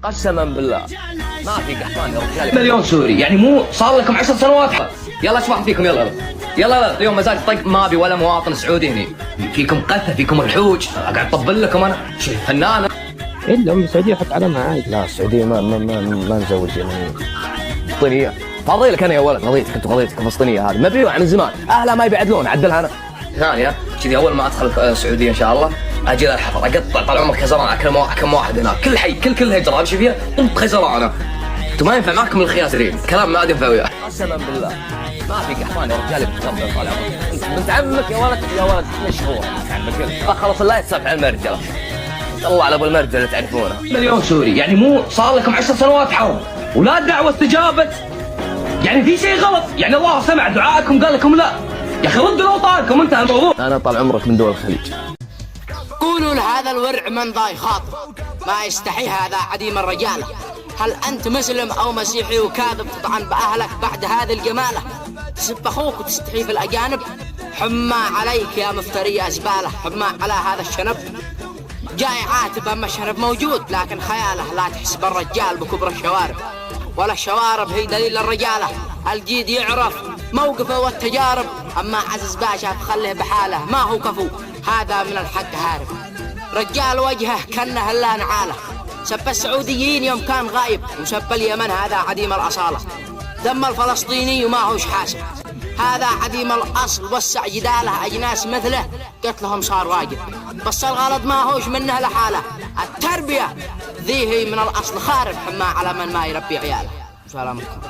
قسما بالله ما في قحطان يا رجال. مليون سوري يعني مو صار لكم 10 سنوات. يلا ايش فيكم يلا يلا اليوم مزاج طق ما ابي ولا مواطن سعودي هني. فيكم قثه فيكم رحوج قاعد اطبل لكم انا فنان. الا ام السعوديه يحط علامها عادي. لا السعوديه ما نزوج يمنيين. فلسطينيه فاضي لك انا يا ولد قضيتك انت قضيتك الفلسطينيه هذه مبيوع عن زمان. اهلها ما يبعدلون عدلها انا. ثانيه كذي اول ما ادخل السعوديه ان شاء الله اجي الحفر اقطع طال عمرك خزران كم واحد هناك كل حي كل هجره امشي فيها طب خزران انا. انتم ما ينفع معكم الخياسرين كلام ما ينفع وياه. قسما بالله ما في قحطان يا رجال بتقبل طال عمرك. بنت عمك يا ولد مشهور بنت عمك خلص الله يتسبح على المرجله. الله على ابو المرجله اللي تعرفونه. مليون سوري يعني مو صار لكم 10 سنوات حرب ولا دعوه استجابت. يعني في شيء غلط يعني الله سمع دعائكم قال لكم لا يا اخي ردوا اوطانكم انتهى الموضوع. انا طال عمرك من دول الخليج. قولوا لهذا الورع من ضا يخاطر ما يستحي هذا عديم الرجاله. هل انت مسلم او مسيحي وكاذب تطعن باهلك بعد هذه الجماله؟ تسب اخوك وتستحي في الاجانب. حما عليك يا مفتري زباله حما على هذا الشنب. جاي عاتب اما الشنب موجود لكن خياله لا تحسب الرجال بكبر الشوارب ولا الشوارب هي دليل الرجاله. الجيد يعرف موقفه والتجارب اما عزز باشا بخليه بحاله ما هو كفو هذا من الحق هارب. رجال وجهه كانه لا نعاله سب السعوديين يوم كان غايب وسب اليمن هذا عديم الاصاله. دم الفلسطيني وما هوش حاسب هذا عديم الاصل وسع جداله اجناس مثله قتلهم صار واجب. بس الغلط ما هوش منه لحاله التربيه ذي هي من الاصل خارب حما على من ما يربي عياله. سلامكم.